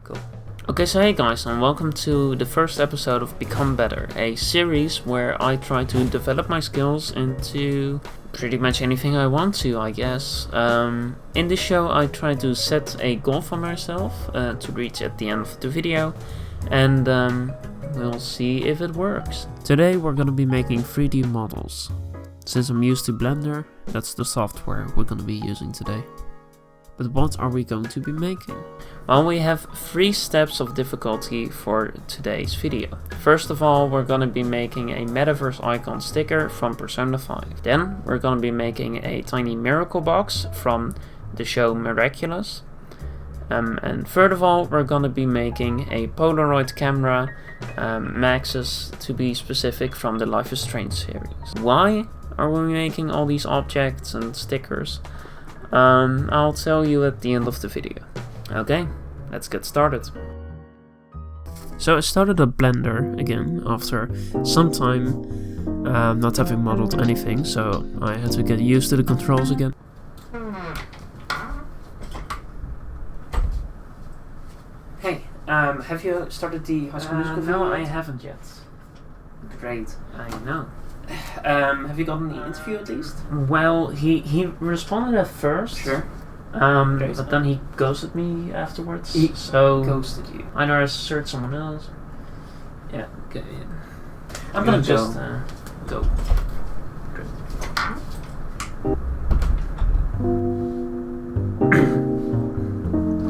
Cool. Okay, so hey guys, and welcome to the first episode of Become Better, a series where I try to develop my skills into pretty much anything I want to, I guess. In this show I try to set a goal for myself to reach at the end of the video, and we'll see if it works. Today we're gonna be making 3D models. Since I'm used to Blender, that's the software we're gonna be using today. But what are we going to be making? Well, we have 3 steps of difficulty for today's video. First of all, we're going to be making a Metaverse icon sticker from Persona 5. Then we're going to be making a tiny miracle box from the show Miraculous. And third of all, we're going to be making a Polaroid camera, Max's to be specific, from the Life is Strange series. Why are we making all these objects and stickers? I'll tell you at the end of the video. Okay, let's get started. So I started up Blender again after some time not having modeled anything, so I had to get used to the controls again. Hey, have you started the High School Musical video? No, I haven't yet. Great, I know. Have you gotten the interview at least? Well, he responded at first. Sure. But then he ghosted me afterwards. He ghosted you. Either I searched someone else. Yeah. Okay. I'm gonna just go.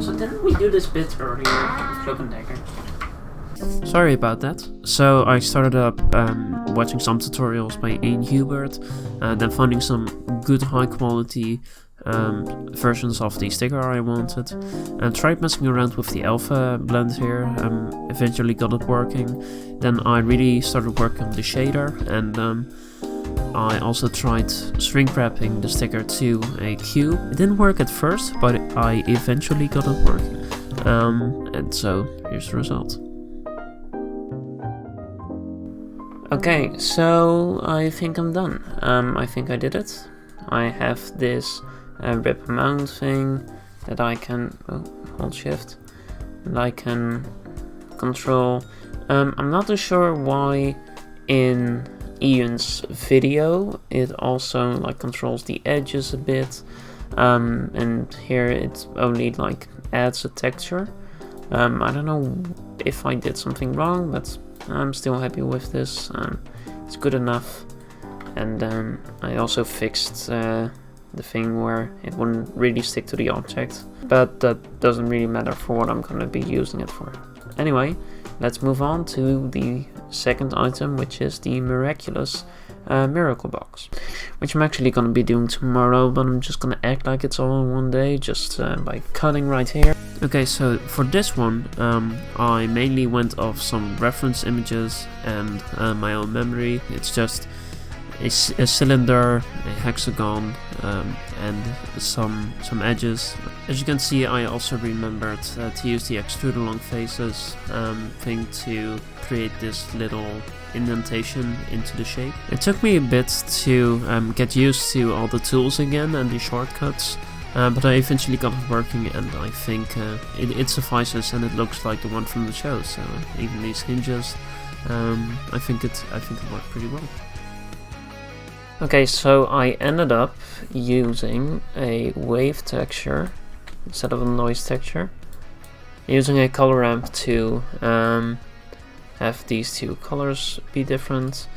So didn't we do this bit earlier with Cloak and Dagger? Sorry about that. So I started up watching some tutorials by Ian Hubert, then finding some good high quality versions of the sticker I wanted, and tried messing around with the alpha blend here, eventually got it working. Then I really started working on the shader, and I also tried shrink wrapping the sticker to a cube. It didn't work at first, but I eventually got it working. And so here's the result. Okay, so I think I'm done. I think I did it. I have this rip mount thing that I can hold shift, and I can control. I'm not too sure why in Ian's video it also like controls the edges a bit, and here it only like adds a texture. I don't know if I did something wrong, but I'm still happy with this. It's good enough. And I also fixed the thing where it wouldn't really stick to the object, but that doesn't really matter for what I'm going to be using it for. Anyway, let's move on to the second item, which is the Miraculous Miracle Box, which I'm actually going to be doing tomorrow, but I'm just going to act like it's all in one day, just by cutting right here. Okay, so for this one, I mainly went off some reference images and my own memory. It's just a cylinder, a hexagon, and some edges. As you can see, I also remembered to use the extrude along faces thing to create this little indentation into the shape. It took me a bit to get used to all the tools again and the shortcuts, but I eventually got it working, and I think it suffices, and it looks like the one from the show. So even these hinges, I think it worked pretty well. Okay, so I ended up using a wave texture instead of a noise texture, using a color ramp to have these two colors be different,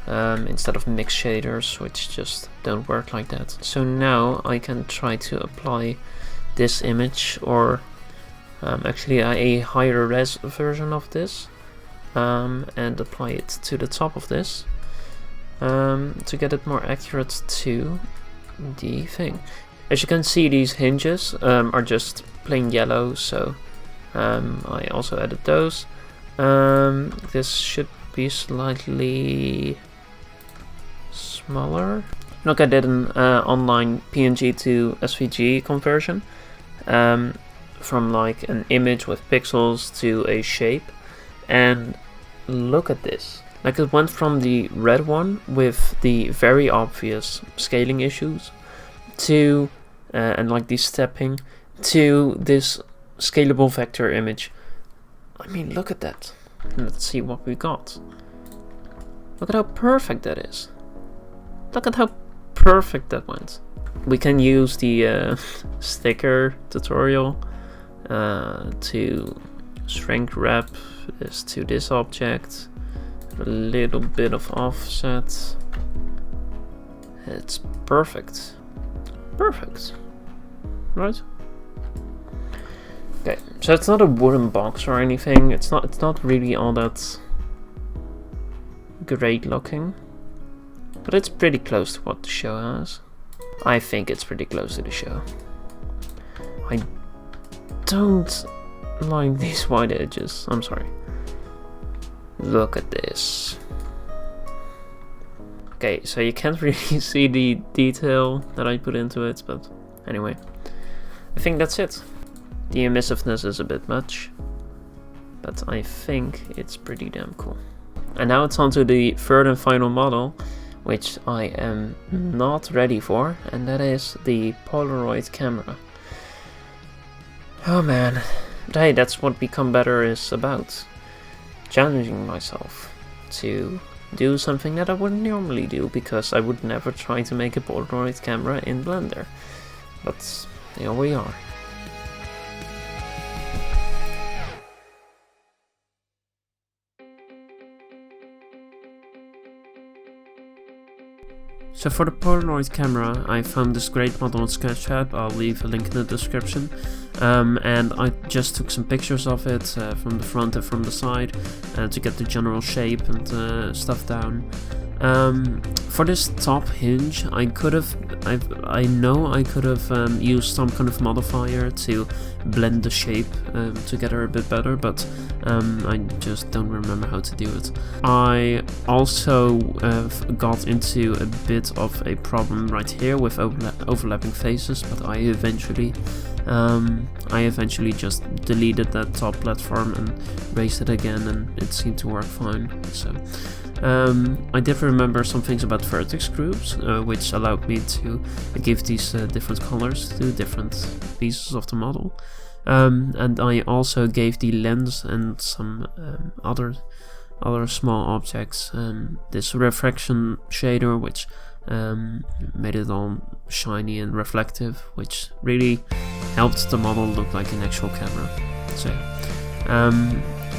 instead of mixed shaders, which just don't work like that. So now I can try to apply this image, or actually a higher res version of this, and apply it to the top of this, to get it more accurate to the thing. As you can see, these hinges are just plain yellow, so I also added those. This should be slightly smaller. Look, I did an online PNG to SVG conversion, from like an image with pixels to a shape, and look at this. Like, it went from the red one with the very obvious scaling issues to and like the stepping to this scalable vector image. I mean, look at that. Let's see what we got. Look at how perfect that is. Look at how perfect that went. We can use the sticker tutorial to shrink wrap this to this object. A little bit of offset. It's perfect. Perfect. Right? Okay, so it's not a wooden box or anything. It's not really all that great looking. But it's pretty close to what the show has. I think it's pretty close to the show. I don't like these white edges. I'm sorry. Look at this. Okay, so you can't really see the detail that I put into it, but anyway. I think that's it. The emissiveness is a bit much, but I think it's pretty damn cool. And now it's on to the third and final model, which I am not ready for, and that is the Polaroid camera. Oh man, but hey, that's what Become Better is about. Challenging myself to do something that I wouldn't normally do, because I would never try to make a Polaroid camera in Blender. But here we are. So for the Polaroid camera, I found this great model on Sketchup. I'll leave a link in the description. And I just took some pictures of it from the front and from the side to get the general shape and stuff down. For this top hinge, I know I could have used some kind of modifier to blend the shape together a bit better, but I just don't remember how to do it. I also got into a bit of a problem right here with overlapping faces, but I eventually just deleted that top platform and raised it again, and it seemed to work fine. So I did remember some things about vertex groups, which allowed me to give these different colors to different pieces of the model. And I also gave the lens and some other small objects this refraction shader, which made it all shiny and reflective, which really helped the model look like an actual camera. So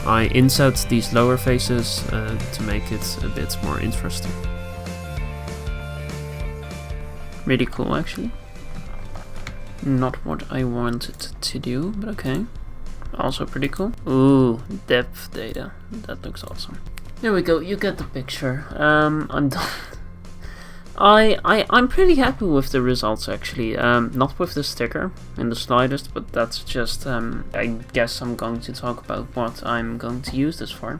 I inset these lower faces to make it a bit more interesting. Really cool, actually. Not what I wanted to do, but okay. Also pretty cool. Ooh, depth data. That looks awesome. There we go, you get the picture. I'm done. I'm pretty happy with the results, actually. Not with the sticker in the slightest, but that's just, I guess I'm going to talk about what I'm going to use this for.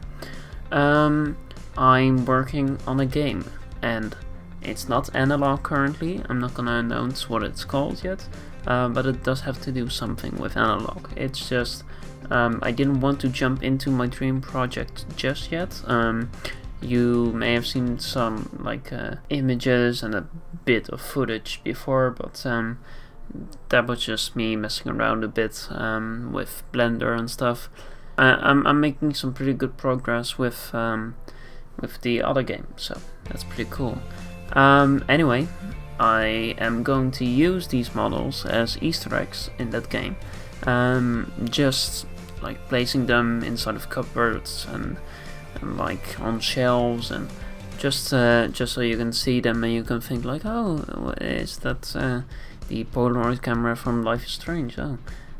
I'm working on a game, and it's not analog currently. I'm not gonna announce what it's called yet, but it does have to do something with analog. It's just, I didn't want to jump into my dream project just yet. You may have seen some images and a bit of footage before, but that was just me messing around a bit with Blender and stuff. I'm making some pretty good progress with the other game, so that's pretty cool. Anyway, I am going to use these models as Easter eggs in that game, just like placing them inside of cupboards and like on shelves, and just so you can see them and you can think like, oh, is that the Polaroid camera from Life is Strange? Oh,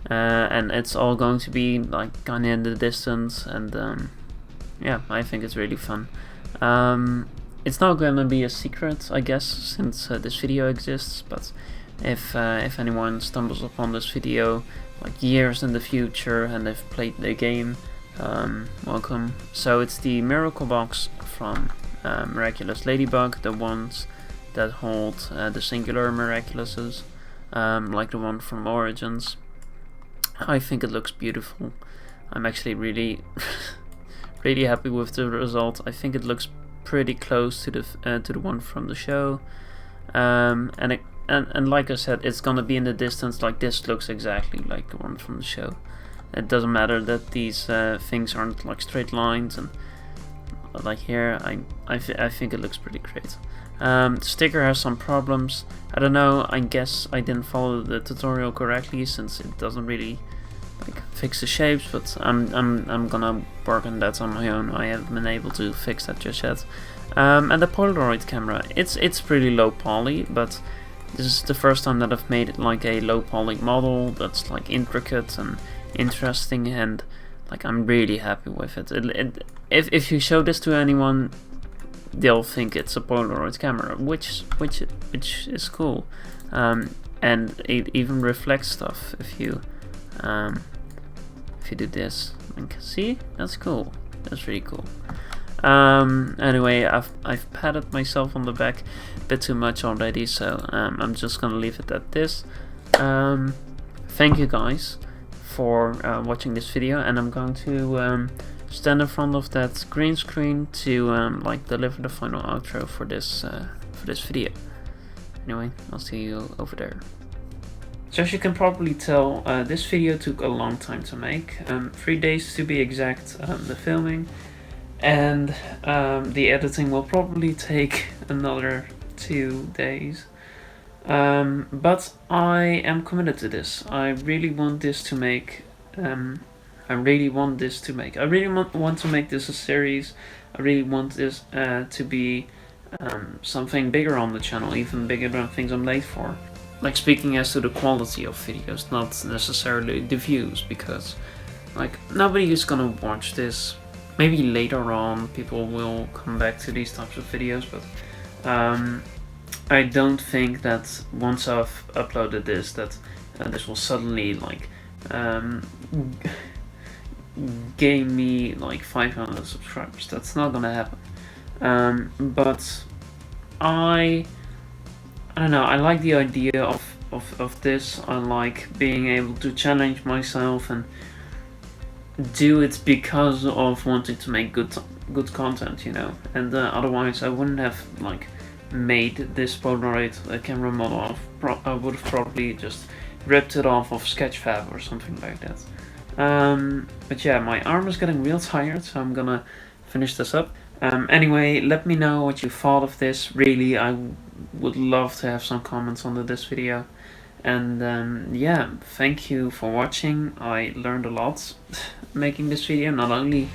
and it's all going to be like kind of in the distance, and yeah, I think it's really fun. It's not gonna be a secret, I guess, since this video exists, but if anyone stumbles upon this video like years in the future and they've played the game, welcome. So it's the Miracle box from Miraculous Ladybug, the ones that hold the singular Miraculouses, like the one from Origins. I think it looks beautiful. I'm actually really really happy with the result. I think it looks pretty close to the one from the show, and and like I said, it's gonna be in the distance. Like this looks exactly like the one from the show. It doesn't matter that these things aren't like straight lines, and like here, I think it looks pretty great. The sticker has some problems. I don't know. I guess I didn't follow the tutorial correctly, since it doesn't really like fix the shapes. But I'm gonna work on that on my own. I haven't been able to fix that just yet. And the Polaroid camera, it's pretty low poly, but this is the first time that I've made it like a low poly model that's like intricate and interesting, and like I'm really happy with it. If you show this to anyone, they'll think it's a Polaroid camera, which is cool, and it even reflects stuff if you do this. Like, see, that's cool. That's really cool. Anyway, I've patted myself on the back a bit too much already, so I'm just gonna leave it at this. Thank you guys for watching this video, and I'm going to stand in front of that green screen to like deliver the final outro for this video. Anyway, I'll see you over there. So as you can probably tell, this video took a long time to make, 3 days to be exact, the filming, and the editing will probably take another 2 days. But I am committed to this. I really want this to make. I really want to make this a series. I really want this to be something bigger on the channel, even bigger than things I'm late for. Like, speaking as to the quality of videos, not necessarily the views, because like nobody is gonna watch this. Maybe later on people will come back to these types of videos, but I don't think that once I've uploaded this, that this will suddenly like gain me like 500 subscribers. That's not gonna happen. But I don't know, I like the idea of this. I like being able to challenge myself and do it because of wanting to make good content, you know. And otherwise I wouldn't have like made this Polaroid camera model. I would have probably just ripped it off of Sketchfab or something like that. But yeah, my arm is getting real tired, so I'm gonna finish this up. Anyway, let me know what you thought of this. Really, I would love to have some comments under this video. And yeah, thank you for watching. I learned a lot making this video, not only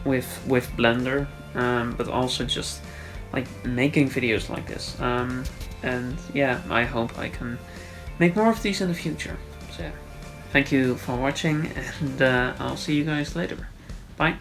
with Blender, but also just like making videos like this. And yeah, I hope I can make more of these in the future. So yeah, thank you for watching, and I'll see you guys later. Bye.